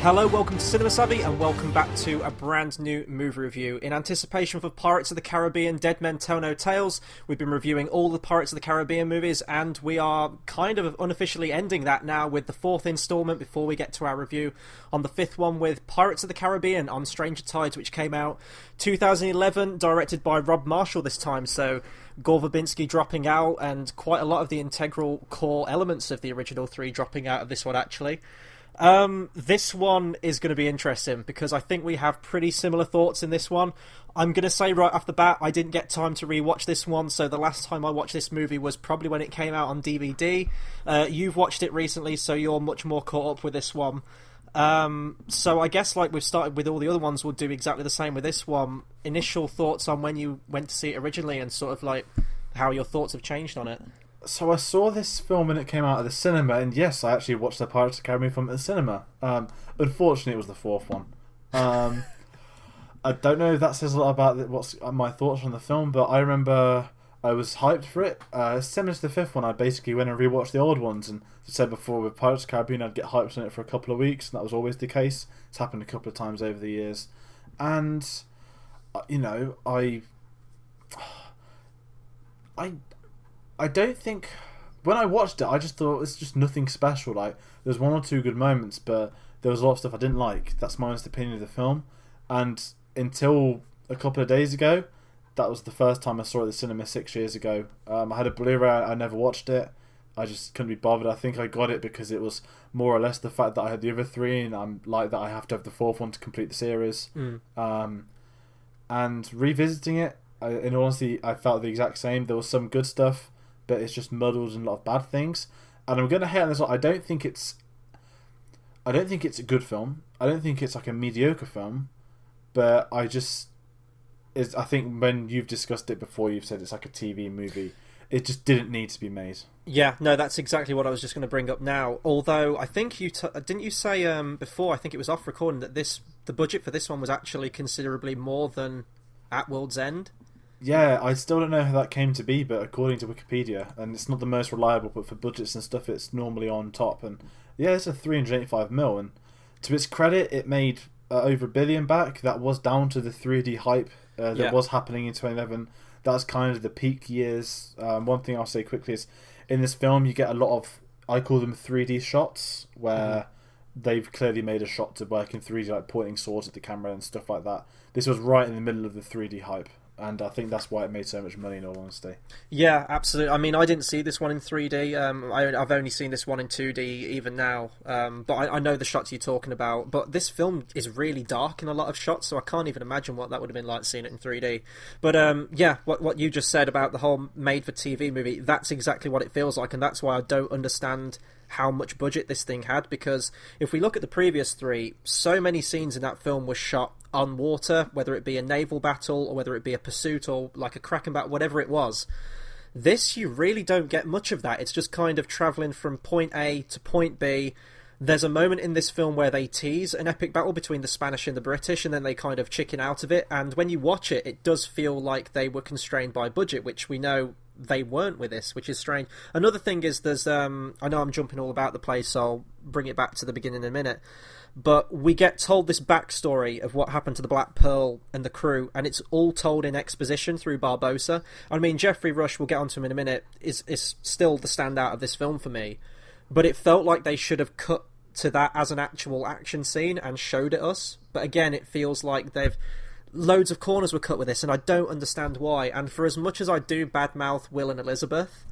Hello, welcome to Cinema Savvy, and welcome back to a brand new movie review. In anticipation for Pirates of the Caribbean Dead Men Tell No Tales, we've been reviewing all the Pirates of the Caribbean movies, and we are kind of unofficially ending that now with the fourth instalment before we get to our review on the fifth one with Pirates of the Caribbean on Stranger Tides, which came out 2011, directed by Rob Marshall this time, so Gore Verbinski dropping out, and quite a lot of the integral core elements of the original three dropping out of this one, actually. This one is going to be interesting because I think we have pretty similar thoughts in this one. I'm going to say right off the bat, I didn't get time to rewatch this one, so the last time I watched this movie was probably when it came out on DVD. You've watched it recently, so you're much more caught up with this one. So I guess like we've started with all the other ones, we'll do exactly the same with this one. Initial thoughts on when you went to see it originally and sort of like how your thoughts have changed on it. So I saw this film when it came out at the cinema, and yes, I actually watched the Pirates of the Caribbean film at the cinema. Unfortunately, it was the fourth one. I don't know if that says a lot about what's my thoughts on the film, but I remember I was hyped for it. Similar to the fifth one, I basically went and rewatched the old ones, and as I said before, with Pirates of the Caribbean, I'd get hyped on it for a couple of weeks, and that was always the case. It's happened a couple of times over the years. And, you know, I don't think... When I watched it, I just thought it's just nothing special. Like, there's one or two good moments, but there was a lot of stuff I didn't like. That's my honest opinion of the film. And until a couple of days ago, that was the first time I saw it at the cinema 6 years ago. I had a Blu-ray, I never watched it. I just couldn't be bothered. I think I got it because it was more or less the fact that I had the other three, and I'm like that I have to have the fourth one to complete the series. And revisiting it, in all honesty, I felt the exact same. There was some good stuff, but it's just muddled and a lot of bad things. And I'm going to hate on this one. I don't think it's a good film. I don't think it's like a mediocre film. But I think when you've discussed it before, you've said it's like a TV movie. It just didn't need to be made. Yeah, no, that's exactly what I was just going to bring up now. Although I think didn't you say before? I think it was off recording that the budget for this one was actually considerably more than At World's End. Yeah, I still don't know how that came to be, but according to Wikipedia, and it's not the most reliable, but for budgets and stuff, it's normally on top. And yeah, it's a 385 mil, and to its credit, it made over $1 billion back. That was down to the 3D hype that was happening in 2011. That's kind of the peak years. One thing I'll say quickly is, in this film, you get a lot of, I call them 3D shots, where they've clearly made a shot to work in 3D, like pointing swords at the camera and stuff like that. This was right in the middle of the 3D hype. And I think that's why it made so much money, in all honesty. Yeah, absolutely. I mean, I didn't see this one in 3D. I've only seen this one in 2D even now. But I know the shots you're talking about. But this film is really dark in a lot of shots, so I can't even imagine what that would have been like seeing it in 3D. But yeah, what you just said about the whole made-for-TV movie, that's exactly what it feels like, and that's why I don't understand how much budget this thing had, because if we look at the previous three, so many scenes in that film were shot on water, whether it be a naval battle or whether it be a pursuit or like a Kraken battle, whatever it was. This, you really don't get much of that. It's just kind of travelling from point A to point B. There's a moment in this film where they tease an epic battle between the Spanish and the British, and then they kind of chicken out of it, and when you watch it, it does feel like they were constrained by budget, which we know they weren't with this, which is strange. Another thing is there's I know I'm jumping all about the place, so I'll bring it back to the beginning in a minute, but we get told this backstory of what happened to the Black Pearl and the crew, and it's all told in exposition through Barbossa. I mean, Geoffrey Rush, we'll get onto him in a minute, is still the standout of this film for me, but it felt like they should have cut to that as an actual action scene and showed it us. But again, it feels like loads of corners were cut with this, and I don't understand why. And for as much as I do badmouth Will and Elizabeth,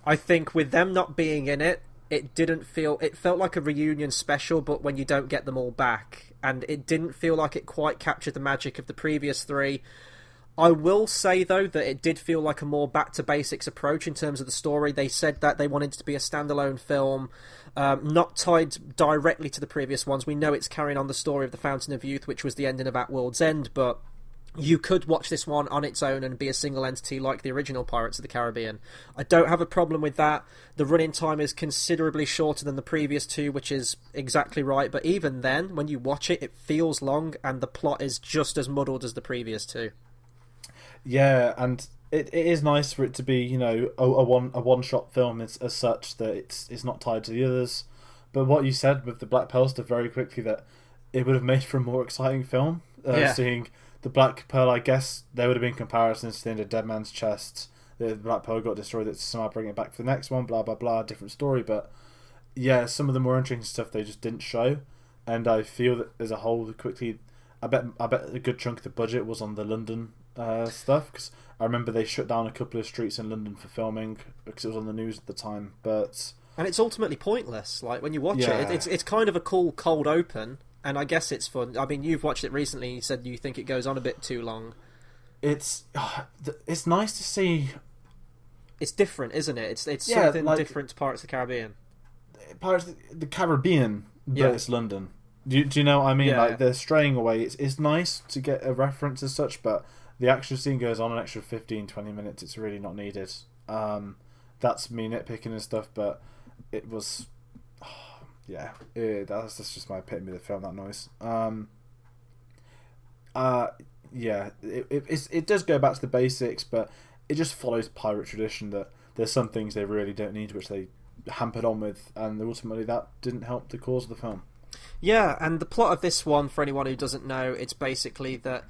I think with them not being in it, it felt like a reunion special, but when you don't get them all back, and it didn't feel like it quite captured the magic of the previous three. I will say, though, that it did feel like a more back-to-basics approach in terms of the story. They said that they wanted it to be a standalone film, not tied directly to the previous ones. We know it's carrying on the story of the Fountain of Youth, which was the ending of At World's End, but you could watch this one on its own and be a single entity like the original Pirates of the Caribbean. I don't have a problem with that. The running time is considerably shorter than the previous two, which is exactly right, but even then, when you watch it, it feels long, and the plot is just as muddled as the previous two. Yeah, and it is nice for it to be, you know, a one shot film as such, that it's not tied to the others. But what you said with the Black Pearl stuff very quickly, that it would have made for a more exciting film. Seeing the Black Pearl, I guess there would have been comparisons to the end of Dead Man's Chest. The Black Pearl got destroyed, that somehow bring it back for the next one, blah, blah, blah, different story. But yeah, some of the more interesting stuff they just didn't show. And I feel that as a whole, quickly, I bet a good chunk of the budget was on the London stuff, because I remember they shut down a couple of streets in London for filming because it was on the news at the time. And it's ultimately pointless. Like, when you watch it's kind of a cool cold open, and I guess it's fun. I mean, you've watched it recently. You said you think it goes on a bit too long. It's nice to see. It's different, isn't it? It's something like, different to Pirates of the Caribbean. Pirates of the Caribbean, but it's London. Do you know what I mean? Like, they're straying away. It's nice to get a reference as such, but the action scene goes on an extra 15-20 minutes. It's really not needed. That's me nitpicking and stuff, but it was... that's just my epitome of the film, that noise. It does go back to the basics, but it just follows pirate tradition that there's some things they really don't need, which they hampered on with, and ultimately that didn't help the cause of the film. Yeah, and the plot of this one, for anyone who doesn't know, it's basically that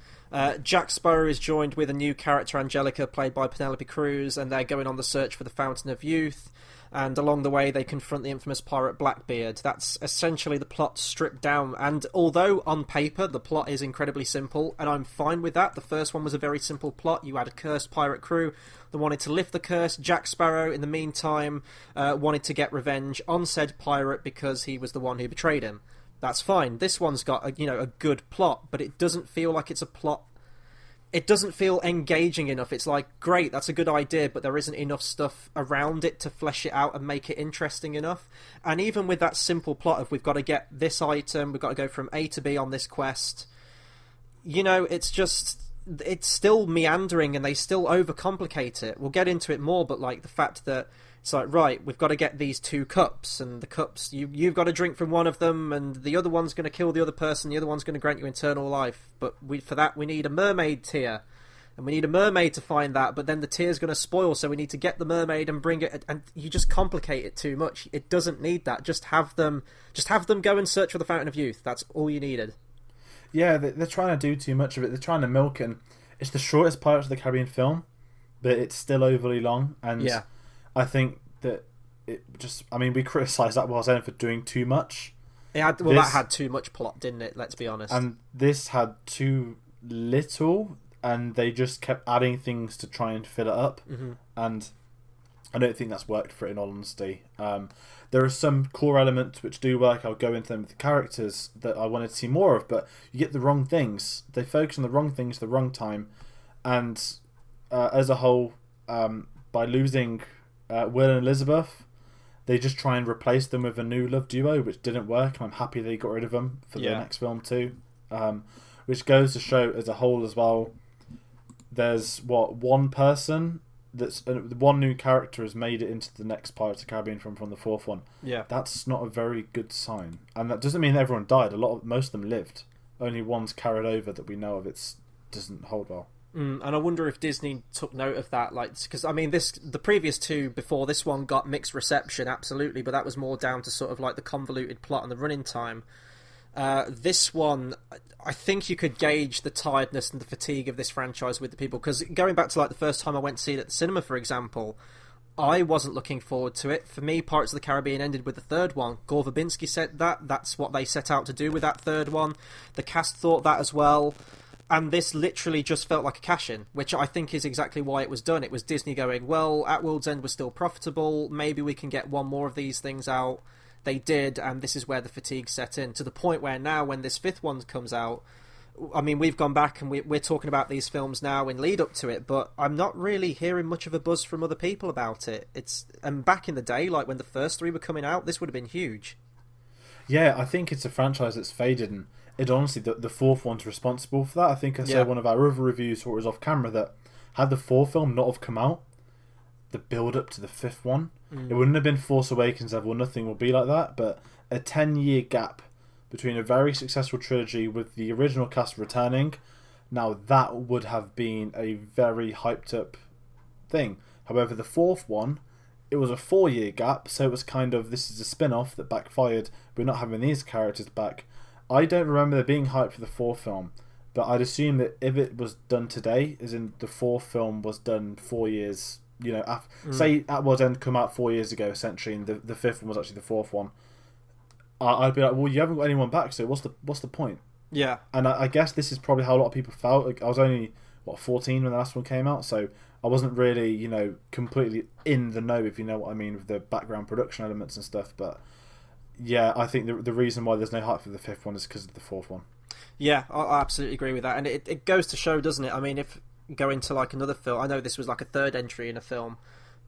Jack Sparrow is joined with a new character, Angelica, played by Penelope Cruz, and they're going on the search for the Fountain of Youth, and along the way they confront the infamous pirate Blackbeard. That's essentially the plot stripped down, and although on paper the plot is incredibly simple, and I'm fine with that, the first one was a very simple plot. You had a cursed pirate crew that wanted to lift the curse. Jack Sparrow, in the meantime, wanted to get revenge on said pirate because he was the one who betrayed him. That's fine. This one's got a good plot, but it doesn't feel like it's a plot. It doesn't feel engaging enough. It's like, great, that's a good idea, but there isn't enough stuff around it to flesh it out and make it interesting enough. And even with that simple plot of we've got to get this item, we've got to go from A to B on this quest, it's still meandering and they still overcomplicate it. We'll get into it more, but like the fact that it's like, right, we've got to get these 2 cups, and the cups, you've got to drink from one of them, and the other one's going to kill the other person, the other one's going to grant you eternal life. But for that, we need a mermaid tear, and we need a mermaid to find that, but then the tear's going to spoil, so we need to get the mermaid and bring it, and you just complicate it too much. It doesn't need that. Just have them go and search for the Fountain of Youth. That's all you needed. Yeah, they're trying to do too much of it. They're trying to milk it, and it's the shortest Pirates of the Caribbean film, but it's still overly long, and I think that it just... I mean, we criticised that was for doing too much. That had too much plot, didn't it? Let's be honest. And this had too little, and they just kept adding things to try and fill it up. Mm-hmm. And I don't think that's worked for it, in all honesty. There are some core elements which do work. I'll go into them with the characters that I wanted to see more of, but you get the wrong things. They focus on the wrong things at the wrong time. And as a whole, by losing Will and Elizabeth, they just try and replace them with a new love duo, which didn't work, and I'm happy they got rid of them for the next film too. Which goes to show, as a whole as well, there's one person that's one new character has made it into the next Pirates of the Caribbean from the 4th one. Yeah, that's not a very good sign, and that doesn't mean everyone died. Most of them lived. Only one's carried over that we know of. It doesn't hold well. And I wonder if Disney took note of that, like, because I mean, the previous 2 before this one got mixed reception, absolutely, but that was more down to sort of like the convoluted plot and the running time. This one, I think you could gauge the tiredness and the fatigue of this franchise with the people, because going back to like the first time I went to see it at the cinema, for example, I wasn't looking forward to it. For me, Pirates of the Caribbean ended with the 3rd one. Gore Verbinski said that's what they set out to do with that 3rd one. The cast thought that as well. And this literally just felt like a cash-in, which I think is exactly why it was done. It was Disney going, well, At World's End was still profitable, maybe we can get one more of these things out. They did, and this is where the fatigue set in, to the point where now, when this 5th one comes out, I mean, we've gone back and we're talking about these films now in lead up to it, but I'm not really hearing much of a buzz from other people about it. And back in the day, like when the first 3 were coming out, this would have been huge. Yeah, I think it's a franchise that's faded, and it honestly, the 4th one's responsible for that. I think I said one of our other reviews, or it was off camera, that had the 4th film not have come out, the build up to the 5th one, it wouldn't have been Force Awakens level. Nothing will be like that, but a 10-year gap between a very successful trilogy with the original cast returning, now that would have been a very hyped up thing. However, the 4th one it was a 4-year gap, so it was kind of, this is a spin-off that backfired. We're not having these characters back. I don't remember there being hype for the fourth film, but I'd assume that if it was done today, as in the fourth film was done 4 years, say Atworld's End come out 4 years ago, essentially, and the fifth one was actually the fourth one, I'd be like, well, you haven't got anyone back, so what's the point? Yeah. And I guess this is probably how a lot of people felt. Like, I was only 14 when the last one came out, so I wasn't really completely in the know, if you know what I mean, with the background production elements and stuff. But yeah, I think the reason why there's no hype for the fifth one is because of the fourth one. Yeah, I absolutely agree with that, and it goes to show, doesn't it? I mean, if going to like another film, I know this was like a third entry in a film,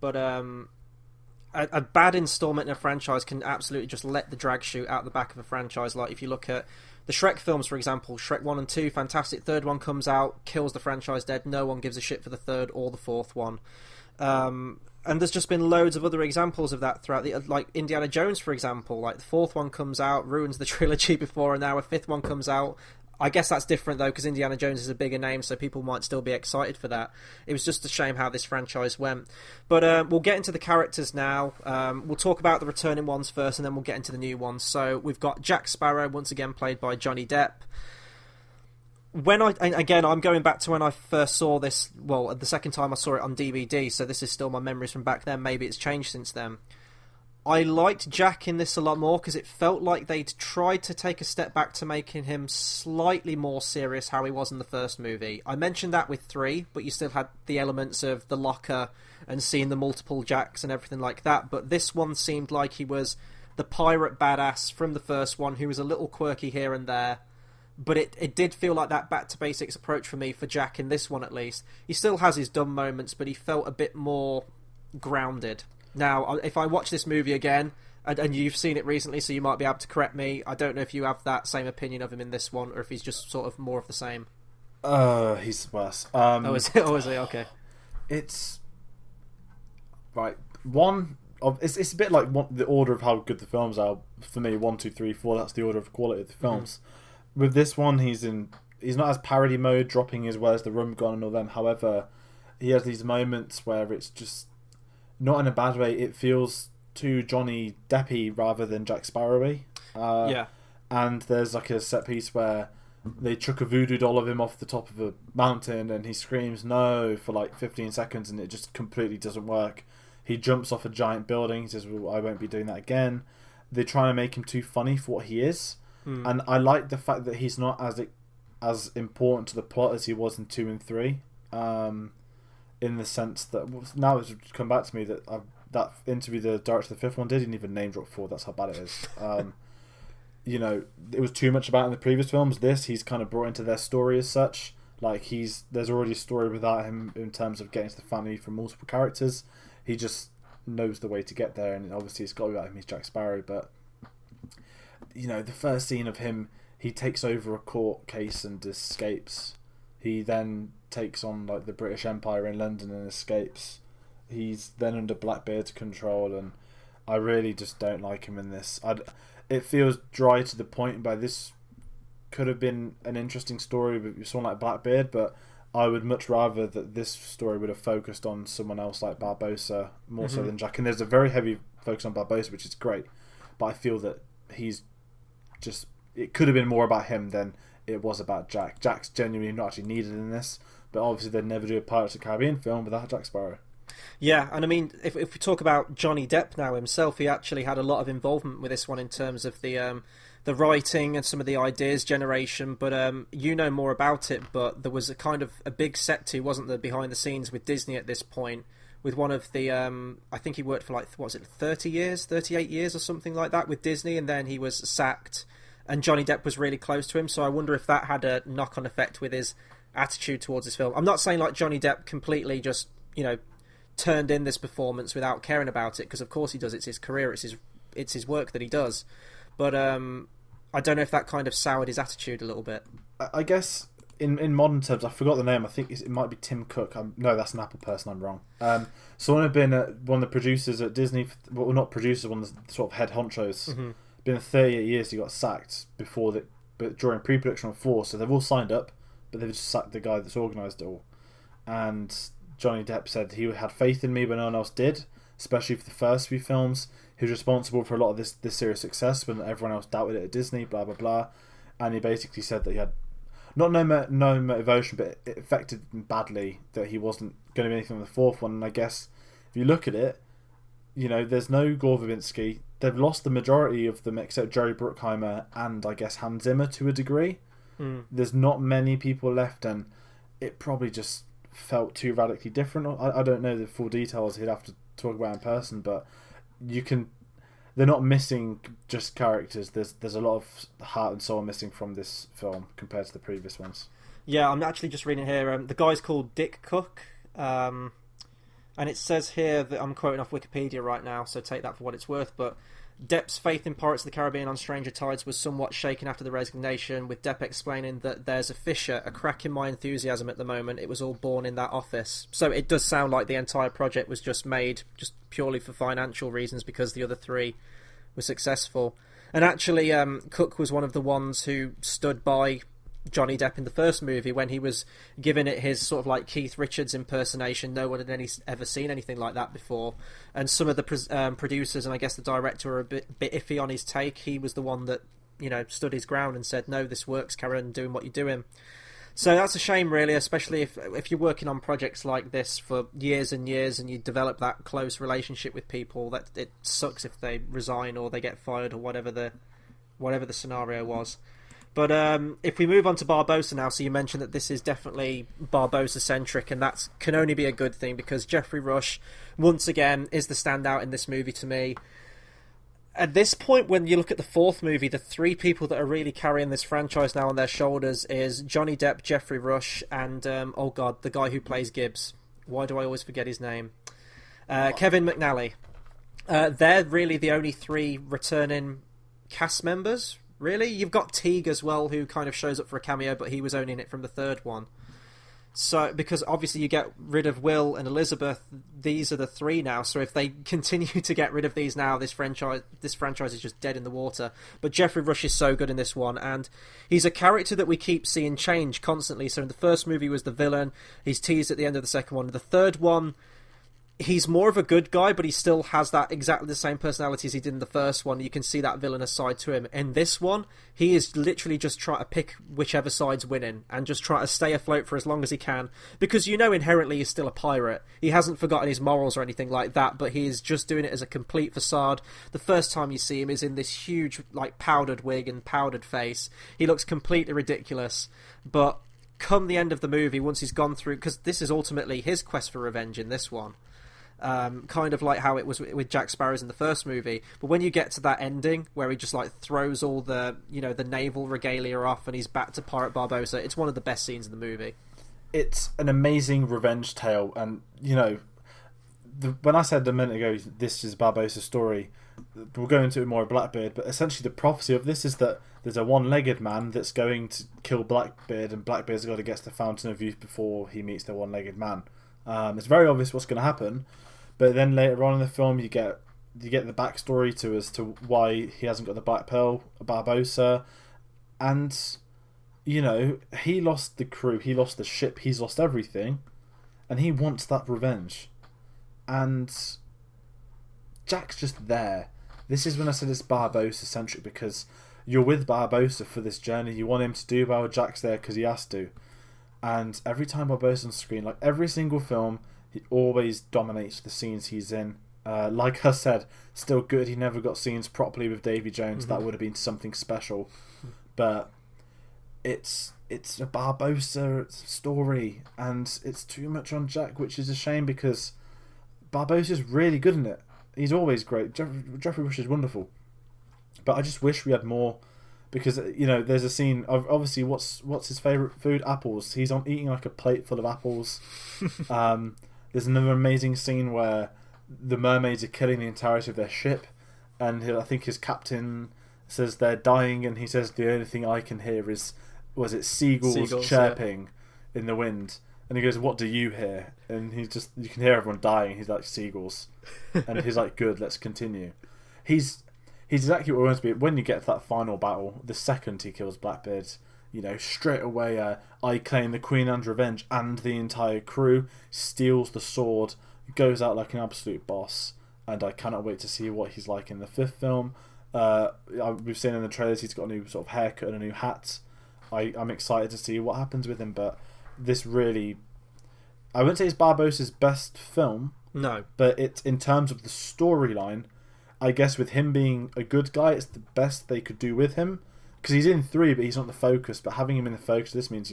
but a bad installment in a franchise can absolutely just let the drag shoot out the back of a franchise. Like if you look at the Shrek films, for example, Shrek 1 and 2, fantastic. Third one comes out, kills the franchise dead. No one gives a shit for the third or the fourth one. And there's just been loads of other examples of that throughout like Indiana Jones, for example. Like the fourth one comes out, ruins the trilogy before, and now a fifth one comes out. I guess that's different, though, because Indiana Jones is a bigger name, so people might still be excited for that. It was just a shame how this franchise went. But we'll get into the characters now. We'll talk about the returning ones first, and then we'll get into the new ones. So we've got Jack Sparrow, once again played by Johnny Depp. I'm going back to when I first saw this, well, the second time I saw it on DVD, so this is still my memories from back then. Maybe it's changed since then. I liked Jack in this a lot more because it felt like they'd tried to take a step back to making him slightly more serious how he was in the first movie. I mentioned that with 3, but you still had the elements of the locker and seeing the multiple Jacks and everything like that. But this one seemed like he was the pirate badass from the first one who was a little quirky here and there. But it did feel like that back to basics approach for me for Jack in this one at least. He still has his dumb moments, but he felt a bit more grounded. Now, if I watch this movie again, and you've seen it recently, so you might be able to correct me, I don't know if you have that same opinion of him in this one, or if he's just sort of more of the same. He's worse. Is he? Okay. It's... Right, it's a bit like the order of how good the films are. For me, 1, 2, 3, 4, that's the order of quality of the films. Mm-hmm. With this one, he's not as parody mode, dropping as well as the Rum Gone and all them. However, he has these moments where it's just... Not in a bad way, it feels too Johnny Deppy rather than Jack Sparrowy. Yeah. And there's like a set piece where they chuck a voodoo doll of him off the top of a mountain and he screams no for like 15 seconds and it just completely doesn't work. He jumps off a giant building, he says, well, I won't be doing that again. They're trying to make him too funny for what he is. And I like the fact that he's not as important to the plot as he was in 2 and 3. In the sense that now it's come back to me that that interview the director of the fifth one didn't even name drop 4. That's how bad it is. It was too much about in the previous films. This he's kind of brought into their story as such. Like there's already a story without him in terms of getting to the family from multiple characters. He just knows the way to get there, and obviously it's got to be about him. He's Jack Sparrow, but the first scene of him, he takes over a court case and escapes. He then takes on like the British Empire in London and escapes. He's then under Blackbeard's control, and I really just don't like him in this. It feels dry to the point where this could have been an interesting story with someone like Blackbeard, but I would much rather that this story would have focused on someone else like Barbossa more so than Jack. And there's a very heavy focus on Barbossa, which is great, but I feel that it could have been more about him than it was about Jack. Jack's genuinely not actually needed in this, but obviously they'd never do a Pirates of the Caribbean film without Jack Sparrow. Yeah, and I mean, if we talk about Johnny Depp now himself, he actually had a lot of involvement with this one in terms of the writing and some of the ideas generation, but you know more about it, but there was a big set to, wasn't there, behind the scenes with Disney at this point, with one of the, I think he worked for 38 years or something like that with Disney, and then he was sacked. And Johnny Depp was really close to him, so I wonder if that had a knock-on effect with his attitude towards this film. I'm not saying like Johnny Depp completely just, turned in this performance without caring about it, because of course he does. It's his career, it's his work that he does. But I don't know if that kind of soured his attitude a little bit. I guess in modern terms, I forgot the name. I think it might be Tim Cook. No, that's an Apple person. I'm wrong. Someone had been one of the producers at Disney. Well, not producers, one of the sort of head honchos. Mm-hmm. Been 38 years. He got sacked but during pre-production on 4. So they've all signed up, but they've just sacked the guy that's organised it all. And Johnny Depp said he had faith in me, but no one else did. especially for the first few films. He was responsible for a lot of this series' success when everyone else doubted it at Disney, blah blah blah. And he basically said that he had no motivation, but it affected him badly that he wasn't going to be anything on the fourth one. And I guess if you look at it, there's no Gore Verbinski. They've lost the majority of them except Jerry Bruckheimer and I guess Hans Zimmer to a degree. There's not many people left, and it probably just felt too radically different. I don't know the full details. He'd have to talk about in person, but they're not missing just characters. There's a lot of heart and soul missing from this film compared to the previous ones. Yeah, I'm actually just reading here. The guy's called Dick Cook, and it says here that I'm quoting off Wikipedia right now, so take that for what it's worth, but Depp's faith in Pirates of the Caribbean on Stranger Tides was somewhat shaken after the resignation, with Depp explaining that there's a fissure, a crack in my enthusiasm at the moment. It was all born in that office. So it does sound like the entire project was just made just purely for financial reasons because the other three were successful. And actually, Cook was one of the ones who stood by Johnny Depp in the first movie when he was giving it his sort of like Keith Richards impersonation. No one had ever seen anything like that before, and some of the producers and I guess the director were a bit iffy on his take. He was the one that stood his ground and said, no, this works, carry on doing what you're doing. So that's a shame, really, especially if you're working on projects like this for years and years and you develop that close relationship with people. That it sucks if they resign or they get fired or whatever the scenario was. But if we move on to Barbossa now, so you mentioned that this is definitely Barbossa-centric, and that can only be a good thing because Geoffrey Rush, once again, is the standout in this movie to me. At this point, when you look at the fourth movie, the three people that are really carrying this franchise now on their shoulders is Johnny Depp, Geoffrey Rush, and, the guy who plays Gibbs. Why do I always forget his name? Kevin McNally. They're really the only three returning cast members. Really? You've got Teague as well, who kind of shows up for a cameo, but he was only in it from the third one. So, because obviously you get rid of Will and Elizabeth, these are the three now. So if they continue to get rid of these now, this franchise is just dead in the water. But Geoffrey Rush is so good in this one, and he's a character that we keep seeing change constantly. So in the first movie was the villain. He's teased at the end of the second one. The third one, he's more of a good guy, but he still has that exactly the same personality as he did in the first one. You can see that villainous side to him. In this one, he is literally just trying to pick whichever side's winning and just try to stay afloat for as long as he can. Because inherently he's still a pirate. He hasn't forgotten his morals or anything like that, but he is just doing it as a complete facade. The first time you see him is in this huge, powdered wig and powdered face. He looks completely ridiculous. But come the end of the movie, once he's gone through... Because this is ultimately his quest for revenge in this one. Kind of like how it was with Jack Sparrow's in the first movie, but when you get to that ending where he just throws all the the naval regalia off and he's back to Pirate Barbossa, it's one of the best scenes in the movie. It's an amazing revenge tale, and when I said a minute ago this is Barbossa's story, we'll go into it more of Blackbeard, but essentially the prophecy of this is that there's a one-legged man that's going to kill Blackbeard, and Blackbeard's got to get to the Fountain of Youth before he meets the one-legged man. It's very obvious what's going to happen. But then later on in the film, you get the backstory as to why he hasn't got the Black Pearl, Barbossa, and he lost the crew, he lost the ship, he's lost everything, and he wants that revenge. And Jack's just there. This is when I said it's Barbossa centric, because you're with Barbossa for this journey. You want him to do well. Jack's there because he has to. And every time Barbossa's on screen, every single film, he always dominates the scenes he's in. Like I said, still good. He never got scenes properly with Davy Jones. Mm-hmm. That would have been something special. But it's a Barbossa story, and it's too much on Jack, which is a shame because Barbossa's really good in it. He's always great. Geoffrey Rush is wonderful. But I just wish we had more, because there's a scene of, obviously, what's his favourite food? Apples. He's eating a plate full of apples. There's another amazing scene where the mermaids are killing the entirety of their ship, and I think his captain says they're dying, and he says the only thing I can hear is, was it seagulls chirping in the wind? And he goes, what do you hear? And you can hear everyone dying. He's like, seagulls. And he's like, good, let's continue. He's exactly what we want to be. When you get to that final battle, the second he kills Blackbeard, straight away, I claim the Queen and revenge, and the entire crew, steals the sword, goes out like an absolute boss. and I cannot wait to see what he's like in the fifth film. We've seen in the trailers he's got a new sort of haircut and a new hat. I'm excited to see what happens with him, but this really, I wouldn't say it's Barbossa's best film. No. But it's, in terms of the storyline, I guess with him being a good guy, it's the best they could do with him. Because he's in 3, but he's not the focus. But having him in the focus, this means,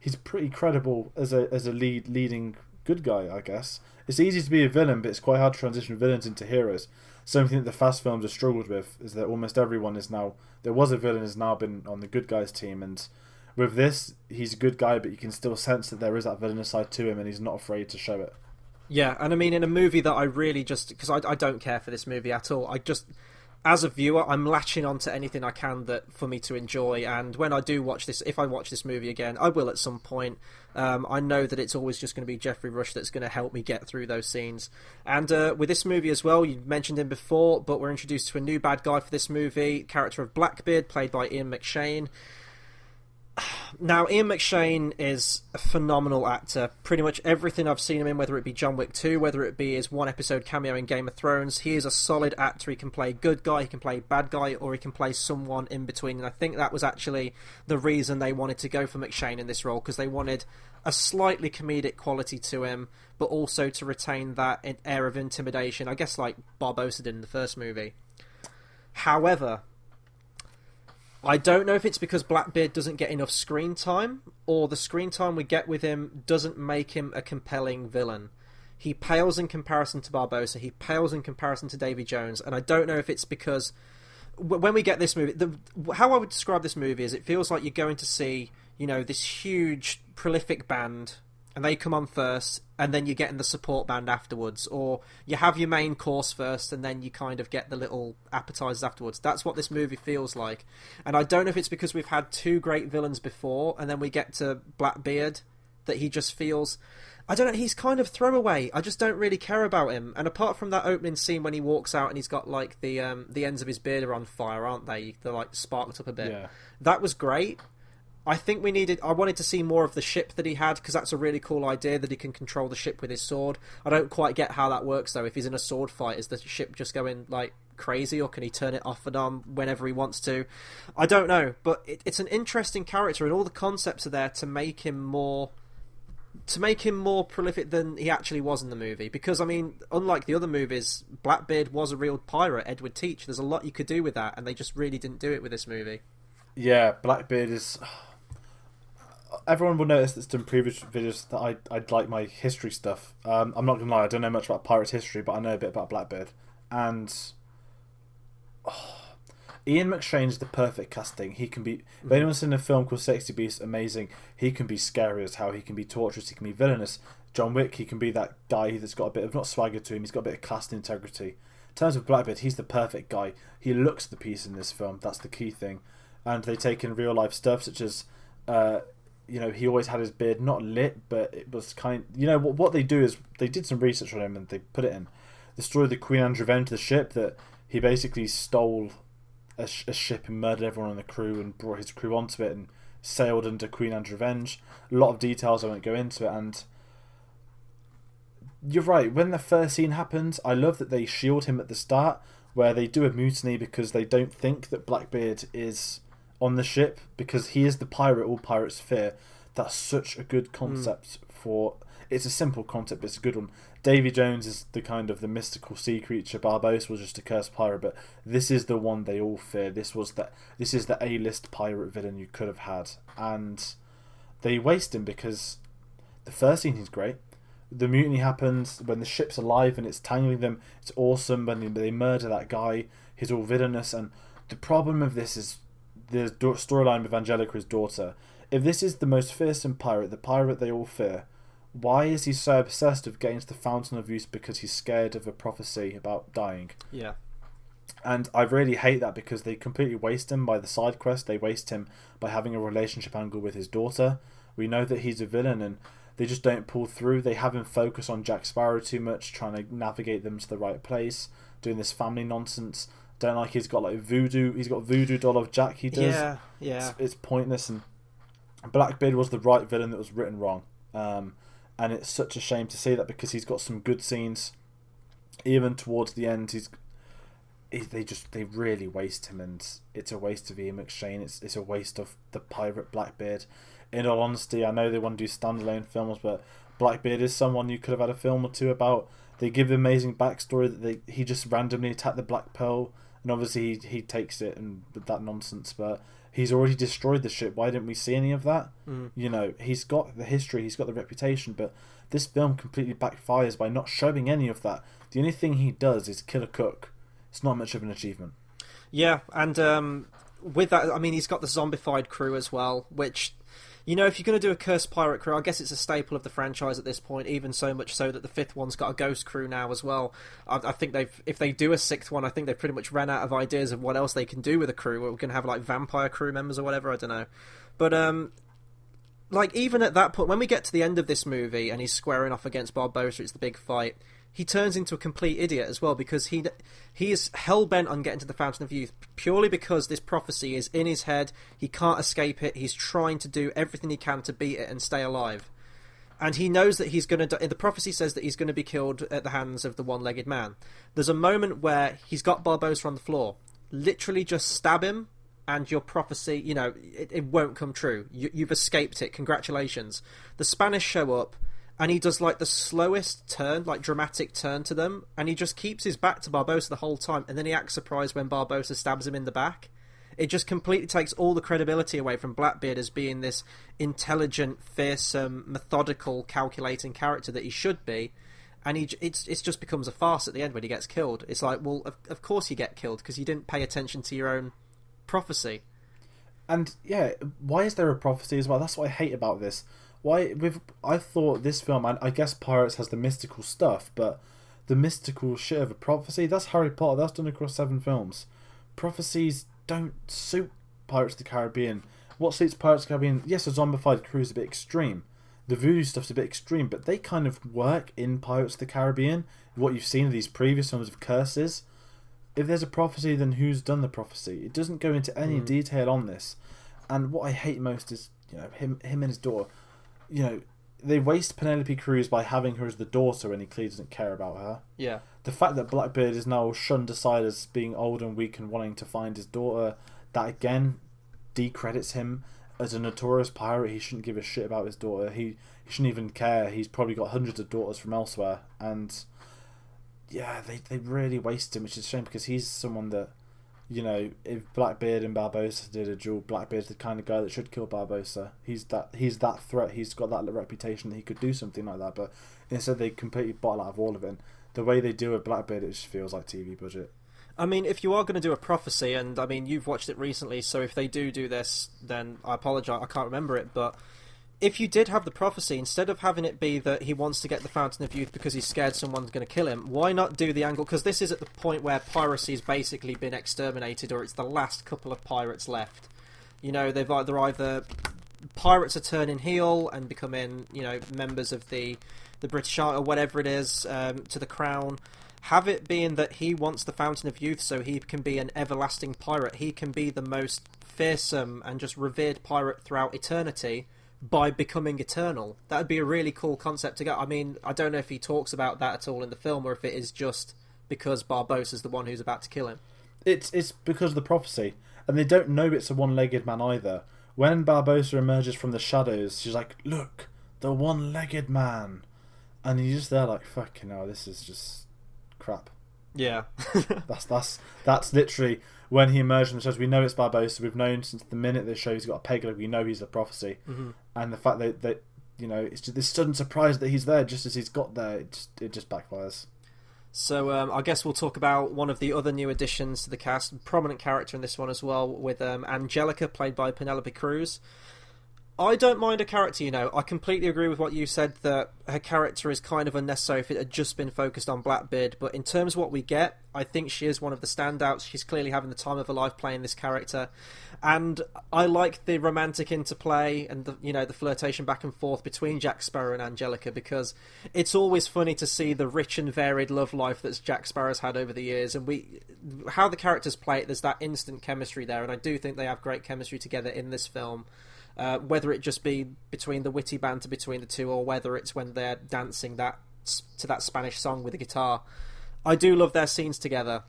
he's pretty credible as a leading good guy, I guess. It's easy to be a villain, but it's quite hard to transition villains into heroes. Something that the Fast films have struggled with is that almost everyone is now... There was a villain, has now been on the good guys team, and with this, he's a good guy, but you can still sense that there is that villainous side to him, and he's not afraid to show it. Yeah, and I mean, in a movie that I really just... Because I don't care for this movie at all. I just... As a viewer, I'm latching on to anything I can that for me to enjoy, and when I do watch this, if I watch this movie again, I will at some point. I know that it's always just going to be Jeffrey Rush that's going to help me get through those scenes. And with this movie as well, you mentioned him before, but we're introduced to a new bad guy for this movie, character of Blackbeard, played by Ian McShane. Now, Ian McShane is a phenomenal actor. Pretty much everything I've seen him in, whether it be John Wick 2, whether it be his one-episode cameo in Game of Thrones, he is a solid actor. He can play good guy, he can play bad guy, or he can play someone in between. And I think that was actually the reason they wanted to go for McShane in this role, because they wanted a slightly comedic quality to him, but also to retain that air of intimidation, I guess like Barbossa did in the first movie. However, I don't know if it's because Blackbeard doesn't get enough screen time, or the screen time we get with him doesn't make him a compelling villain. He pales in comparison to Barbossa, he pales in comparison to Davy Jones, and I don't know if it's because when we get this movie, how I would describe this movie is it feels like you're going to see, this huge, prolific band, and they come on first, and then you're getting the support band afterwards, or you have your main course first, and then you kind of get the little appetizers afterwards. That's what this movie feels like. And I don't know if it's because we've had 2 great villains before, and then we get to Blackbeard, that he just feels... I don't know, he's kind of throwaway. I just don't really care about him. And apart from that opening scene when he walks out and he's got, like, the ends of his beard are on fire, aren't they? They're, like, sparked up a bit. Yeah. That was great. I think I wanted to see more of the ship that he had, because that's a really cool idea that he can control the ship with his sword. I don't quite get how that works, though. If he's in a sword fight, is the ship just going, like, crazy, or can he turn it off and on whenever he wants to? I don't know, but it's an interesting character, and all the concepts are there to make him more prolific than he actually was in the movie. Because, I mean, unlike the other movies, Blackbeard was a real pirate, Edward Teach. There's a lot you could do with that, and they just really didn't do it with this movie. Yeah, Blackbeard is... Everyone will notice that's done previous videos that I'd like my history stuff. I'm not going to lie, I don't know much about pirates history, but I know a bit about Blackbeard. And... Ian McShane's the perfect casting. He can be... If anyone's seen a film called Sexy Beast, amazing. He can be scary as hell. He can be torturous. He can be villainous. John Wick, he can be that guy that's got a bit of, not swagger to him, he's got a bit of class and integrity. In terms of Blackbeard, he's the perfect guy. He looks the piece in this film. That's the key thing. And they take in real life stuff, such as... he always had his beard not lit, but it was kind... what they do is, they did some research on him and they put it in. The story of the Queen Anne's Revenge, the ship, that he basically stole a ship and murdered everyone on the crew and brought his crew onto it and sailed under Queen Anne's Revenge. A lot of details, I won't go into it, and... You're right, when the first scene happens, I love that they shield him at the start, where they do a mutiny because they don't think that Blackbeard is on the ship, because he is the pirate all pirates fear. That's such a good concept for... It's a simple concept, but it's a good one. Davy Jones is the kind of the mystical sea creature. Barbossa was just a cursed pirate, but this is the one they all fear. This is the A-list pirate villain you could have had. And they waste him because the first scene he's great. The mutiny happens when the ship's alive and it's tangling them. It's awesome. When they murder that guy, he's all villainous. And the problem of this is the storyline with Angelica, his daughter. If this is the most fearsome pirate, the pirate they all fear, why is he so obsessed with getting to the Fountain of Youth because he's scared of a prophecy about dying? Yeah. And I really hate that because they completely waste him by the side quest. They waste him by having a relationship angle with his daughter. We know that he's a villain and they just don't pull through. They have him focus on Jack Sparrow too much, trying to navigate them to the right place, doing this family nonsense. Don't like he's got like voodoo. He's got voodoo doll of Jack. He does. Yeah. It's pointless. And Blackbeard was the right villain that was written wrong. And it's such a shame to see that because he's got some good scenes. even towards the end, they really waste him, and it's a waste of Ian McShane. It's a waste of the pirate Blackbeard. In all honesty, I know they want to do standalone films, but Blackbeard is someone you could have had a film or two about. They give the amazing backstory that he just randomly attacked the Black Pearl, and obviously he takes it and with that nonsense, but he's already destroyed the ship. Why didn't we see any of that? You know, he's got the history, he's got the reputation, but this film completely backfires by not showing any of that. The only thing he does is kill a cook. It's not much of an achievement. Yeah, and with that, I mean, he's got the zombified crew as well, which, you know, if you're going to do a cursed pirate crew, I guess it's a staple of the franchise at this point, even so much so that the fifth one's got a ghost crew now as well. I think if they do a sixth one, I think they've pretty much ran out of ideas of what else they can do with a crew. We're going to have, like, vampire crew members or whatever, I don't know. But, like, even at that point, when we get to the end of this movie and he's squaring off against Barbossa, it's the big fight, he turns into a complete idiot as well, because he is hell-bent on getting to the Fountain of Youth purely because this prophecy is in his head. He can't escape it. He's trying to do everything he can to beat it and stay alive. And he knows that he's going to die. The prophecy says that he's going to be killed at the hands of the one-legged man. There's a moment where he's got Barbossa on the floor. Literally just stab him, and your prophecy, you know, it won't come true. You've escaped it. Congratulations. The Spanish show up, and he does, like, the slowest turn, like, dramatic turn to them, and he just keeps his back to Barbossa the whole time, and then he acts surprised when Barbossa stabs him in the back. It just completely takes all the credibility away from Blackbeard as being this intelligent, fearsome, methodical, calculating character that he should be, and it just becomes a farce at the end when he gets killed. It's like, well, of course you get killed, because you didn't pay attention to your own prophecy. And, yeah, why is there a prophecy as well? That's what I hate about this. I thought this film, I guess Pirates has the mystical stuff, but the mystical shit of a prophecy, that's Harry Potter, that's done across 7 films. Prophecies don't suit Pirates of the Caribbean. What suits Pirates of the Caribbean, yes, a zombified crew is a bit extreme. The voodoo stuff's a bit extreme, but they kind of work in Pirates of the Caribbean. What you've seen in these previous films of curses. If there's a prophecy, then who's done the prophecy? It doesn't go into any detail on this. And what I hate most is, you know, him and his daughter. You know, they waste Penelope Cruz by having her as the daughter when he clearly doesn't care about her. Yeah. The fact that Blackbeard is now shunned aside as being old and weak and wanting to find his daughter, that again decredits him as a notorious pirate. He shouldn't give a shit about his daughter. He shouldn't even care. He's probably got hundreds of daughters from elsewhere. And yeah, they really waste him, which is a shame because he's someone that, you know, if Blackbeard and Barbossa did a duel, Blackbeard's the kind of guy that should kill Barbossa. He's that threat. He's got that reputation that he could do something like that. But instead, they completely bottle out of all of it. And the way they do with Blackbeard, it just feels like TV budget. I mean, if you are going to do a prophecy, and I mean, you've watched it recently, so if they do this, then I apologise, I can't remember it, but if you did have the prophecy, instead of having it be that he wants to get the Fountain of Youth because he's scared someone's going to kill him, why not do the angle? Because this is at the point where piracy's basically been exterminated, or it's the last couple of pirates left. You know, they're either pirates are turning heel and becoming, you know, members of the British Army or whatever it is, to the Crown. Have it being that he wants the Fountain of Youth so he can be an everlasting pirate. He can be the most fearsome and just revered pirate throughout eternity by becoming eternal. That would be a really cool concept to get. I mean, I don't know if he talks about that at all in the film, or if it is just because Barbossa's the one who's about to kill him. It's because of the prophecy, and they don't know it's a one-legged man either. When Barbossa emerges from the shadows, she's like, "Look, the one-legged man," and he's just there like, "Fucking hell, this is just crap." Yeah. that's literally when he emerged from the shadows. We know it's Barbossa. We've known since the minute they show he's got a peg leg. We know he's the prophecy, and the fact that you know, it's just this sudden surprise that he's there just as he's got there. It just backfires. So I guess we'll talk about one of the other new additions to the cast, prominent character in this one as well, with Angelica, played by Penelope Cruz. I don't mind a character, you know. I completely agree with what you said, that her character is kind of unnecessary if it had just been focused on Blackbeard, but in terms of what we get, I think she is one of the standouts. She's clearly having the time of her life playing this character, and I like the romantic interplay and the flirtation back and forth between Jack Sparrow and Angelica, because it's always funny to see the rich and varied love life that Jack Sparrow's had over the years, and how the characters play it, there's that instant chemistry there, and I do think they have great chemistry together in this film. Whether it just be between the witty banter between the two, or whether it's when they're dancing to that Spanish song with the guitar. I do love their scenes together.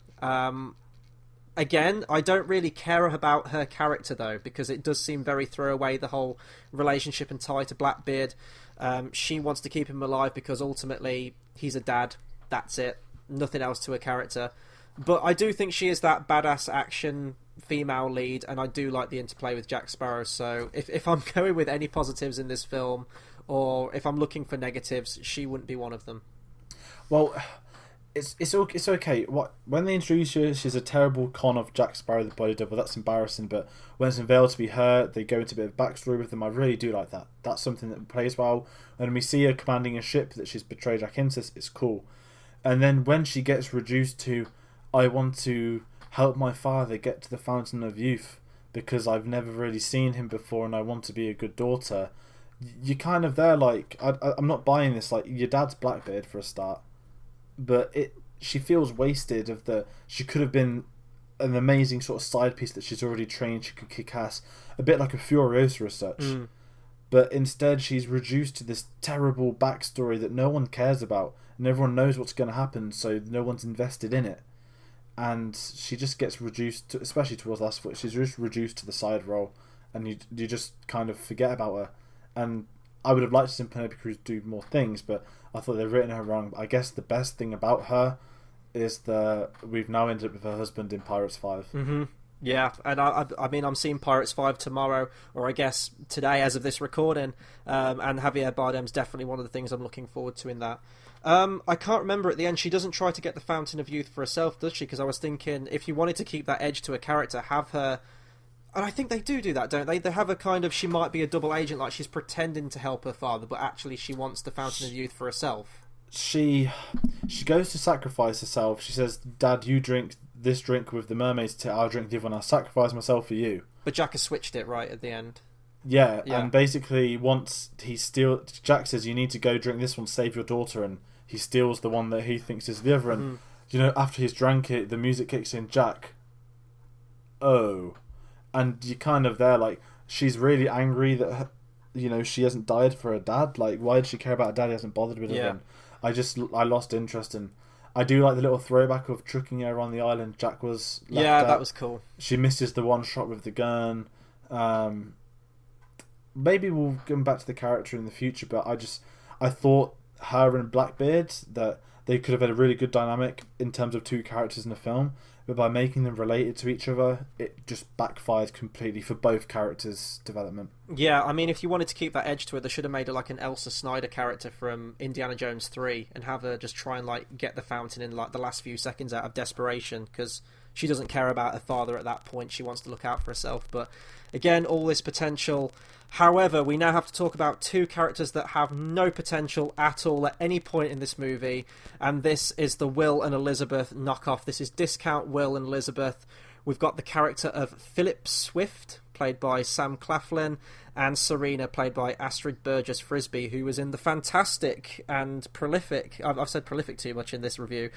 Again, I don't really care about her character though, because it does seem very throwaway, the whole relationship and tie to Blackbeard. She wants to keep him alive because ultimately he's a dad. That's it. Nothing else to her character. But I do think she is that badass action female lead, and I do like the interplay with Jack Sparrow. So if I'm going with any positives in this film, or if I'm looking for negatives, she wouldn't be one of them. Well, it's okay. When they introduce her, she's a terrible con of Jack Sparrow, the body double. That's embarrassing. But when it's unveiled to be her, they go into a bit of backstory with them. I really do like that. That's something that plays well. When we see her commanding a ship that she's betrayed Jack into, it's cool. And then when she gets reduced to, I want to help my father get to the Fountain of Youth because I've never really seen him before and I want to be a good daughter. You're kind of there like, I'm not buying this. Like, your dad's Blackbeard for a start. But she feels wasted she could have been an amazing sort of side piece that she's already trained, she could kick ass. A bit like a Furiosa as such. But instead she's reduced to this terrible backstory that no one cares about. And everyone knows what's going to happen, so no one's invested in it. And she just gets reduced to, especially towards the last foot, she's just reduced to the side role, and you just kind of forget about her. And I would have liked to see Penelope Cruz do more things, but I thought they'd written her wrong. I guess the best thing about her is that we've now ended up with her husband in Pirates 5. Mm-hmm. Yeah, and I mean, I'm seeing Pirates 5 tomorrow, or I guess today as of this recording, and Javier Bardem's definitely one of the things I'm looking forward to in that. I can't remember at the end, she doesn't try to get the Fountain of Youth for herself, does she? Because I was thinking, if you wanted to keep that edge to a character, have her... And I think they do that, don't they? They have a kind of, she might be a double agent, like she's pretending to help her father, but actually she wants the Fountain of Youth for herself. She goes to sacrifice herself. She says, Dad, you drink this drink with the mermaids, I'll drink the other one, I'll sacrifice myself for you. But Jack has switched it right at the end. Yeah, and basically once Jack says, you need to go drink this one, save your daughter, and he steals the one that he thinks is the other, and after he's drank it, the music kicks in, Jack, oh... And you're kind of there, like, she's really angry that, she hasn't died for her dad. Like, why did she care about her dad? He hasn't bothered with her. And I lost interest in... I do like the little throwback of trucking her on the island Jack was left at. That was cool. She misses the one shot with the gun. Maybe we'll come back to the character in the future, but I thought her and Blackbeard, that they could have had a really good dynamic in terms of two characters in the film. But by making them related to each other, it just backfired completely for both characters' development. Yeah, I mean, if you wanted to keep that edge to it, they should have made her like an Elsa Snyder character from Indiana Jones 3 and have her just try and like get the fountain in like the last few seconds out of desperation, because she doesn't care about her father at that point. She wants to look out for herself. But again, all this potential. However, we now have to talk about two characters that have no potential at all at any point in this movie, and this is the Will and Elizabeth knockoff. This is discount Will and Elizabeth. We've got the character of Philip Swift, played by Sam Claflin, and Serena, played by Astrid Burgess Frisbee, who was in the fantastic and prolific, I've said prolific too much in this review,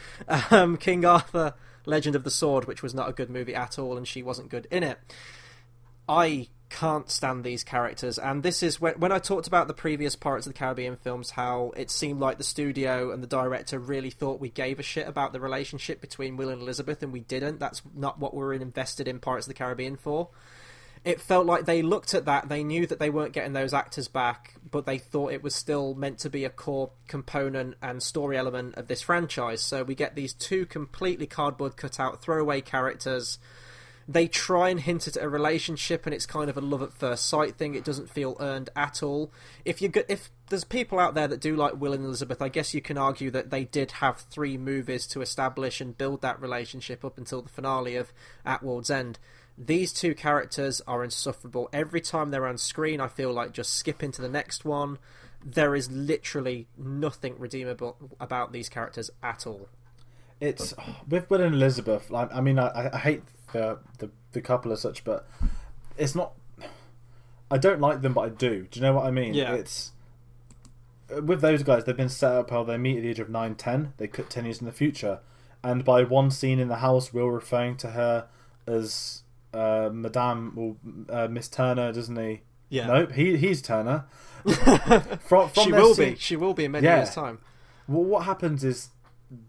King Arthur, Legend of the Sword, which was not a good movie at all, and she wasn't good in it. I can't stand these characters, and this is when I talked about the previous Pirates of the Caribbean films, how it seemed like the studio and the director really thought we gave a shit about the relationship between Will and Elizabeth, and we didn't. That's not what we were invested in Pirates of the Caribbean for. It felt like they looked at that, they knew that they weren't getting those actors back, but they thought it was still meant to be a core component and story element of this franchise. So we get these two completely cardboard cutout throwaway characters. They try and hint at a relationship, and it's kind of a love at first sight thing. It doesn't feel earned at all. If there's people out there that do like Will and Elizabeth, I guess you can argue that they did have 3 movies to establish and build that relationship up until the finale of At World's End. These two characters are insufferable. Every time they're on screen, I feel like just skip into the next one. There is literally nothing redeemable about these characters at all. It's with Will and Elizabeth. I mean, I hate the couple as such, but it's not. I don't like them, but I do. Do you know what I mean? Yeah. It's with those guys. They've been set up how they meet at the age of 9, 10. They cut 10 years in the future, and by one scene in the house, Will referring to her as Madame or Miss Turner, doesn't he? Yeah. Nope. He's Turner. She will be in many years' time. Well, what happens is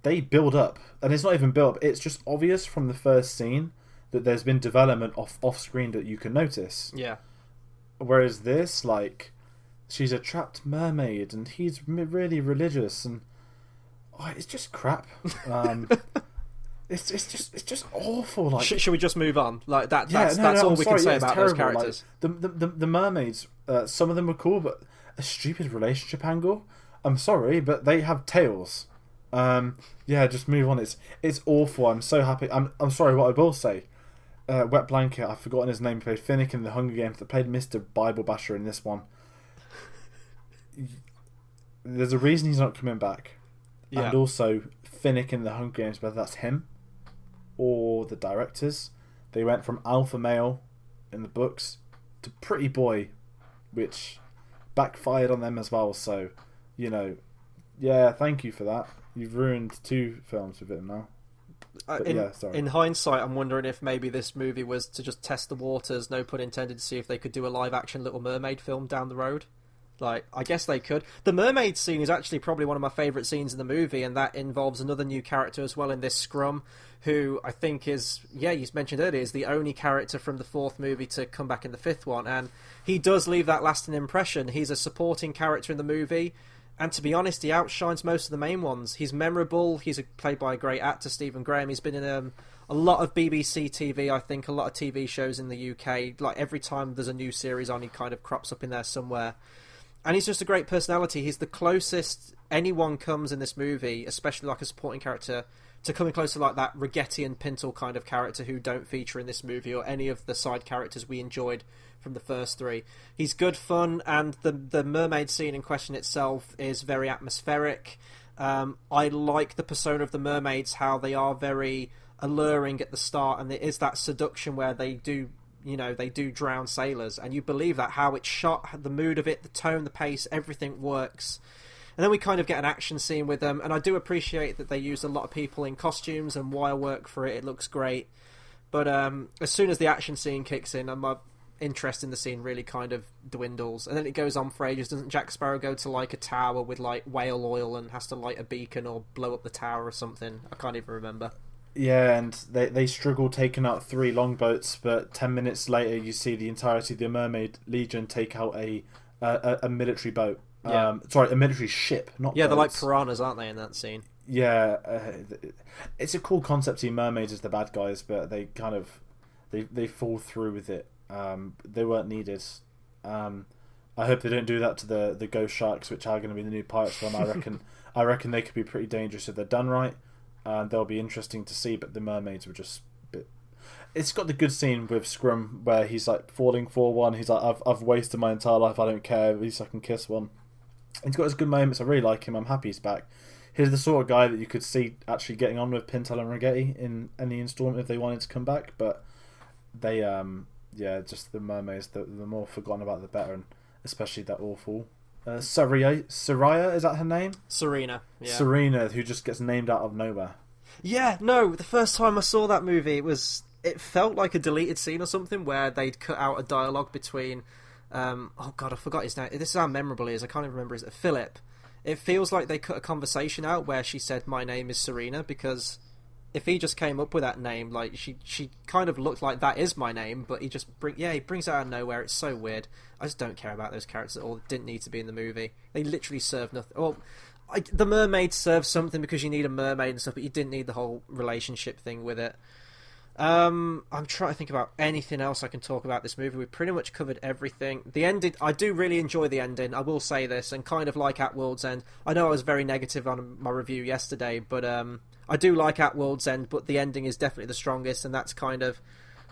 they build up, and it's not even build up. It's just obvious from the first scene that there's been development off screen that you can notice. Yeah. Whereas this, like, she's a trapped mermaid, and he's really religious, and it's just crap. It's just awful. Like, should we just move on? Like that's all we can say about those characters. Like, the mermaids, some of them were cool, but a stupid relationship angle. I'm sorry, but they have tails. Just move on. It's awful. I'm so happy. I'm sorry. What I will say, Wet Blanket. I've forgotten his name. He played Finnick in the Hunger Games. That played Mr. Bible Basher in this one. There's a reason he's not coming back. Yeah. And also Finnick in the Hunger Games, whether that's him or the directors, they went from alpha male in the books to pretty boy, which backfired on them as well. So, thank you for that. You've ruined 2 films with it now. In hindsight, I'm wondering if maybe this movie was to just test the waters, no pun intended, to see if they could do a live-action Little Mermaid film down the road. Like, I guess they could. The mermaid scene is actually probably one of my favourite scenes in the movie, and that involves another new character as well in this Scrum, who I think is, you mentioned earlier, is the only character from the 4th movie to come back in the 5th one, and he does leave that lasting impression. He's a supporting character in the movie, and to be honest, he outshines most of the main ones. He's memorable. He's played by a great actor, Stephen Graham. He's been in a lot of BBC TV, I think, a lot of TV shows in the UK. Like, every time there's a new series on, he kind of crops up in there somewhere. And he's just a great personality. He's the closest anyone comes in this movie, especially like a supporting character, to coming close to like that Rigetti and Pintle kind of character who don't feature in this movie, or any of the side characters we enjoyed from the first 3. He's good fun, and the mermaid scene in question itself is very atmospheric. I like the persona of the mermaids, how they are very alluring at the start, and there is that seduction where they do drown sailors, and you believe that, how it's shot, the mood of it, the tone, the pace, everything works. And then we kind of get an action scene with them, and I do appreciate that they use a lot of people in costumes and wire work for it. It looks great. But as soon as the action scene kicks in, my interest in the scene really kind of dwindles. And then it goes on for ages. Doesn't Jack Sparrow go to like a tower with like whale oil and has to light a beacon or blow up the tower or something? I can't even remember. Yeah, and they struggle taking out 3 longboats, but 10 minutes later you see the entirety of the Mermaid Legion take out a military boat. Yeah. A military ship, not boats. They're like piranhas, aren't they, in that scene? Yeah, it's a cool concept. See, mermaids as the bad guys, but they kind of they fall through with it. They weren't needed. I hope they don't do that to the ghost sharks, which are going to be the new pirates film. I reckon they could be pretty dangerous if they're done right. They'll be interesting to see, but the mermaids were just a bit... It's got the good scene with Scrum where he's like falling for one. He's like, I've wasted my entire life. I don't care. At least I can kiss one. He's got his good moments. I really like him. I'm happy he's back. He's the sort of guy that you could see actually getting on with Pintel and Rigetti in any installment if they wanted to come back. But they, just the mermaids. The more forgotten about, the better, and especially that awful Soraya, is that her name? Serena. Yeah. Serena, who just gets named out of nowhere. Yeah, no, the first time I saw that movie, it felt like a deleted scene or something where they'd cut out a dialogue between, oh god, I forgot his name. This is how memorable he is. I can't even remember his name. Philip. It feels like they cut a conversation out where she said, "My name is Serena," because if he just came up with that name, like she kind of looked like that is my name, but he brings it out of nowhere. It's so weird. I just don't care about those characters at all. Didn't need to be in the movie. They literally serve nothing. Well, the mermaid serves something because you need a mermaid and stuff, but you didn't need the whole relationship thing with it. I'm trying to think about anything else I can talk about this movie. We've pretty much covered everything. The ending, I do really enjoy the ending, I will say this, and kind of like At World's End. I know I was very negative on my review yesterday, but I do like At World's End, but the ending is definitely the strongest, and that's kind of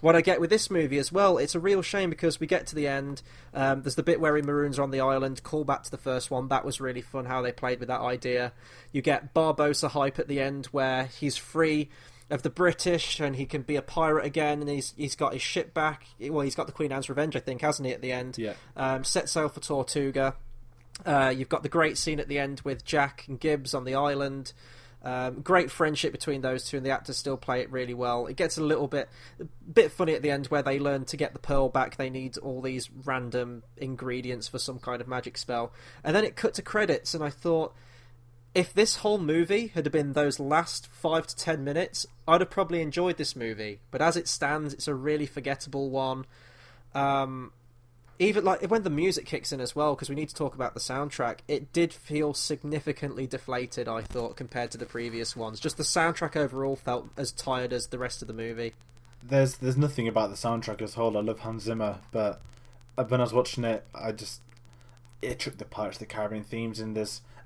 what I get with this movie as well. It's a real shame because we get to the end, there's the bit where he maroons her on the island, call back to the first one. That was really fun how they played with that idea. You get Barbossa hype at the end where he's free of the British and he can be a pirate again, and he's got his ship back. Well, he's got the Queen Anne's Revenge, I think, hasn't he, at the end? Yeah. Set sail for Tortuga. You've got the great scene at the end with Jack and Gibbs on the island. Great friendship between those two, and the actors still play it really well. It gets a bit funny at the end where they learn to get the pearl back. They need all these random ingredients for some kind of magic spell, and then it cut to credits, and I thought, if this whole movie had been those last 5 to 10 minutes, I'd have probably enjoyed this movie. But as it stands, it's a really forgettable one. Even like when the music kicks in as well, because we need to talk about the soundtrack, it did feel significantly deflated, I thought, compared to the previous ones. Just the soundtrack overall felt as tired as the rest of the movie. There's nothing about the soundtrack as a whole. I love Hans Zimmer, but when I was watching it, it took the Pirates of the Caribbean themes, and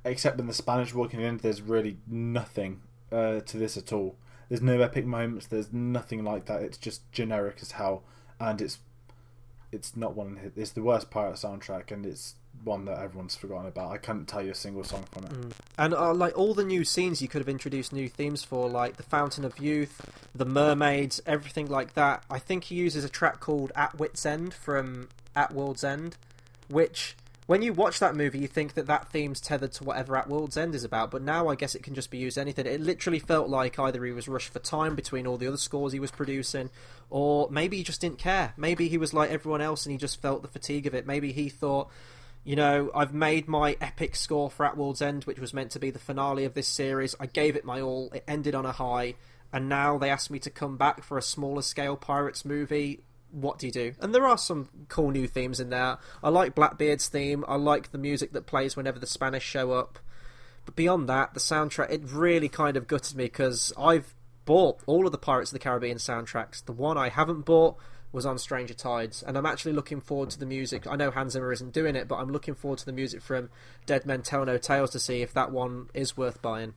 except in the Spanish walking in, there's really nothing to this at all. There's no epic moments. There's nothing like that. It's just generic as hell, and it's not one. It's the worst pirate soundtrack, and it's one that everyone's forgotten about. I can't tell you a single song from it. And like all the new scenes, you could have introduced new themes for, like the Fountain of Youth, the mermaids, everything like that. I think he uses a track called At Wit's End from At World's End, which when you watch that movie, you think that theme's tethered to whatever At World's End is about, but now I guess it can just be used anything. It literally felt like either he was rushed for time between all the other scores he was producing, or maybe he just didn't care. Maybe he was like everyone else and he just felt the fatigue of it. Maybe he thought, I've made my epic score for At World's End, which was meant to be the finale of this series. I gave it my all. It ended on a high, and now they asked me to come back for a smaller scale Pirates movie. What do you do? And there are some cool new themes in there. I like Blackbeard's theme. I like the music that plays whenever the Spanish show up. But beyond that, the soundtrack, it really kind of gutted me, because I've bought all of the Pirates of the Caribbean soundtracks. The one I haven't bought was on Stranger Tides, and I'm actually looking forward to the music. I know Hans Zimmer isn't doing it, but I'm looking forward to the music from Dead Men Tell No Tales to see if that one is worth buying.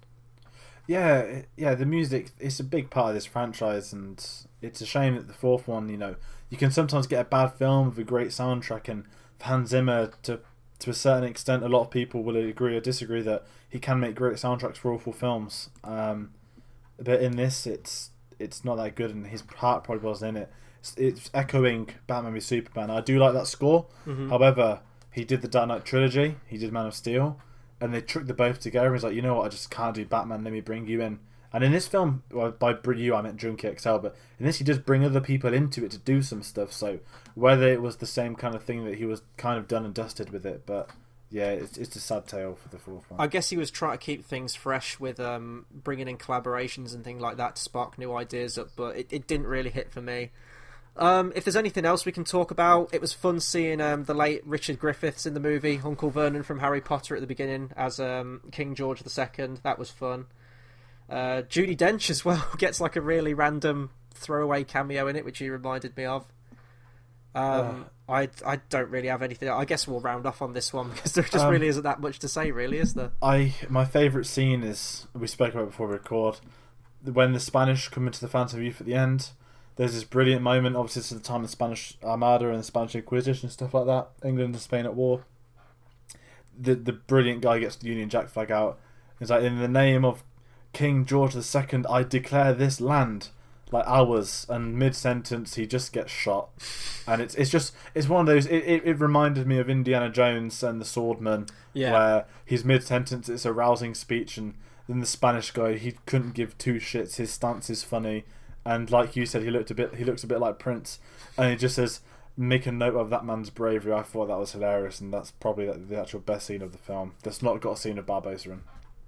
Yeah, the music, it's a big part of this franchise, and it's a shame that the fourth one, you can sometimes get a bad film with a great soundtrack, and for Hans Zimmer, to a certain extent, a lot of people will agree or disagree that he can make great soundtracks for awful films. But in this, it's not that good, and his heart probably wasn't in it. It's echoing Batman v Superman. I do like that score. Mm-hmm. However, he did the Dark Knight trilogy, he did Man of Steel, and they tricked the both together. He's like, you know what, I just can't do Batman, let me bring you in. And in this film, well, by bring you, I meant Junkie XL, but in this he does bring other people into it to do some stuff, so whether it was the same kind of thing that he was kind of done and dusted with it, but yeah, it's a sad tale for the fourth one. I guess he was trying to keep things fresh with bringing in collaborations and things like that to spark new ideas up, but it didn't really hit for me. If there's anything else we can talk about, it was fun seeing the late Richard Griffiths in the movie, Uncle Vernon from Harry Potter at the beginning as King George II. That was fun. Judi Dench as well gets like a really random throwaway cameo in it, which he reminded me of. I don't really have anything. I guess we'll round off on this one because there just really isn't that much to say, really, is there? My favourite scene is, we spoke about it before we record, when the Spanish come into the Fountain of Youth at the end. There's this brilliant moment, obviously it's at the time of the Spanish Armada and the Spanish Inquisition and stuff like that, England and Spain at war. The brilliant guy gets the Union Jack flag out. He's like, in the name of King George II, I declare this land, like ours, and mid-sentence he just gets shot. And it's one of those, it reminded me of Indiana Jones and the Swordman, where he's mid-sentence, it's a rousing speech, and then the Spanish guy, he couldn't give two shits, his stance is funny, and like you said, he looks a bit like Prince, and he just says, make a note of that man's bravery. I thought that was hilarious, and that's probably the actual best scene of the film. That's not got a scene of Barbossa in.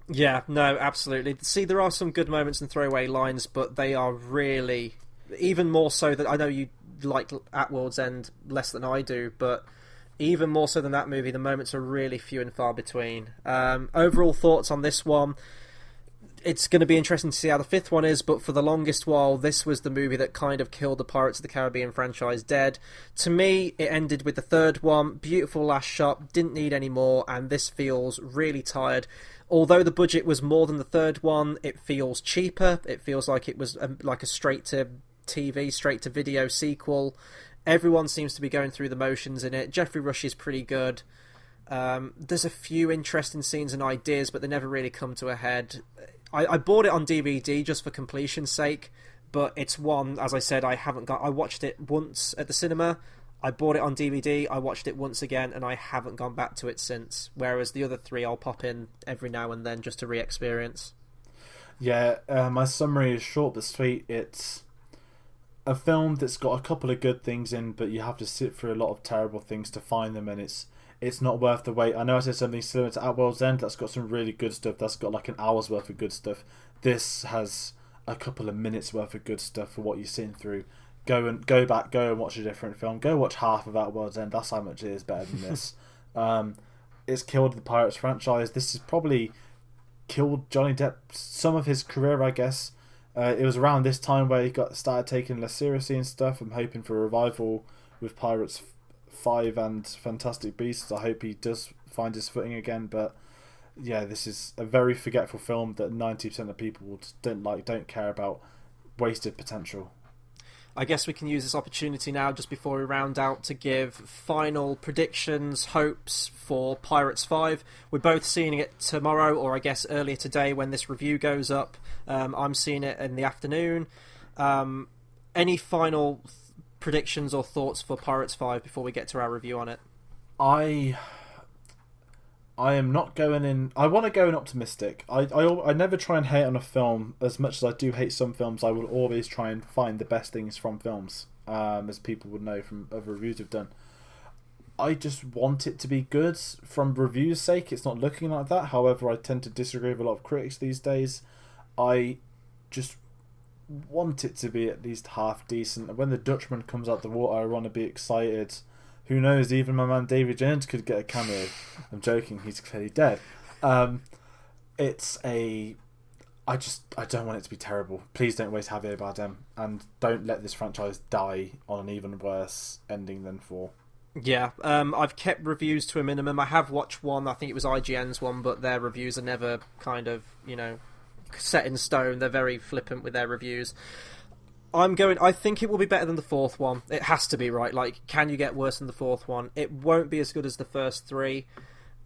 Yeah, no, absolutely. See, there are some good moments and throwaway lines, but they are really, even more so that I know you like At World's End less than I do, but even more so than that movie, the moments are really few and far between. Overall thoughts on this one. It's going to be interesting to see how the fifth one is, but for the longest while, this was the movie that kind of killed the Pirates of the Caribbean franchise dead. To me, it ended with the third one. Beautiful last shot, didn't need any more, and this feels really tired. Although the budget was more than the third one, it feels cheaper. It feels like it was like a straight-to-TV, straight-to-video sequel. Everyone seems to be going through the motions in it. Geoffrey Rush is pretty good. There's a few interesting scenes and ideas, but they never really come to a head. I bought it on DVD just for completion's sake, but it's one, as I said, I haven't got. I watched it once at the cinema. I bought it on DVD, I watched it once again, and I haven't gone back to it since. Whereas the other three, I'll pop in every now and then just to re-experience. Yeah, my summary is short but sweet. It's a film that's got a couple of good things in, but you have to sit through a lot of terrible things to find them, and it's it's not worth the wait. I know I said something similar to At World's End. That's got some really good stuff. That's got like an hour's worth of good stuff. This has a couple of minutes worth of good stuff for what you're sitting through. Go and watch a different film. Go watch half of At World's End. That's how much it is better than this. It's killed the Pirates franchise. This has probably killed Johnny Depp some of his career, I guess. It was around this time where he started taking less seriously and stuff. I'm hoping for a revival with Pirates 5 and Fantastic Beasts. I hope he does find his footing again. But yeah, this is a very forgetful film that 90% of people don't care about. Wasted potential. I guess we can use this opportunity now, just before we round out, to give final predictions, hopes for Pirates 5. We're both seeing it tomorrow, or I guess earlier today when this review goes up. I'm seeing it in the afternoon. Any final predictions or thoughts for Pirates 5 before we get to our review on it? I am not going in... I want to go in optimistic. I never try and hate on a film. As much as I do hate some films, I will always try and find the best things from films, as people would know from other reviews I've done. I just want it to be good. From reviews' sake, it's not looking like that. However, I tend to disagree with a lot of critics these days. I just want it to be at least half decent. When the Dutchman comes out the water, I want to be excited. Who knows, even my man David Jones could get a cameo. I'm joking, he's clearly dead. I don't want it to be terrible. Please don't waste Javier Bardem, and don't let this franchise die on an even worse ending than 4. Yeah, I've kept reviews to a minimum. I have watched one, I think it was IGN's one, but their reviews are never kind of, set in stone. They're very flippant with their reviews. I think it will be better than the 4th one. It has to be, right? Like, can you get worse than the 4th one? It won't be as good as the first 3.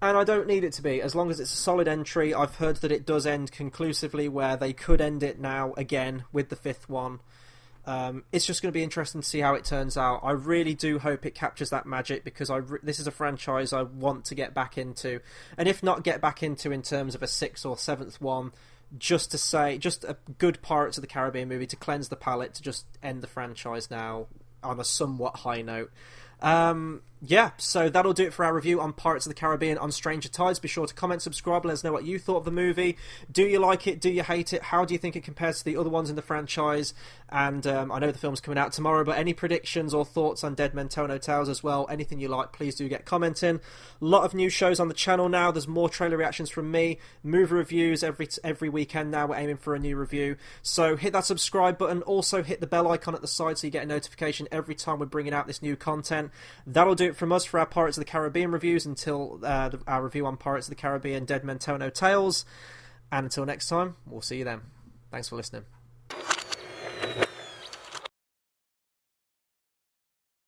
And I don't need it to be. As long as it's a solid entry. I've heard that it does end conclusively, where they could end it now again with the 5th one. It's just going to be interesting to see how it turns out. I really do hope it captures that magic, because this is a franchise I want to get back into. And if not get back into in terms of a 6th or 7th one, just a good Pirates of the Caribbean movie to cleanse the palate, to just end the franchise now on a somewhat high note. So that'll do it for our review on Pirates of the Caribbean on Stranger Tides. Be sure to comment, subscribe, let us know what you thought of the movie. Do you like it? Do you hate it? How do you think it compares to the other ones in the franchise? And I know the film's coming out tomorrow, but any predictions or thoughts on Dead Men Tell No Tales as well, anything you like, please do get commenting. A lot of new shows on the channel now. There's more trailer reactions from me, movie reviews every weekend now. We're aiming for a new review, so hit that subscribe button. Also hit the bell icon at the side so you get a notification every time we're bringing out this new content. That'll do it from us for our Pirates of the Caribbean reviews until our review on Pirates of the Caribbean Dead Men Tell No Tales. And until next time, we'll see you then. Thanks for listening.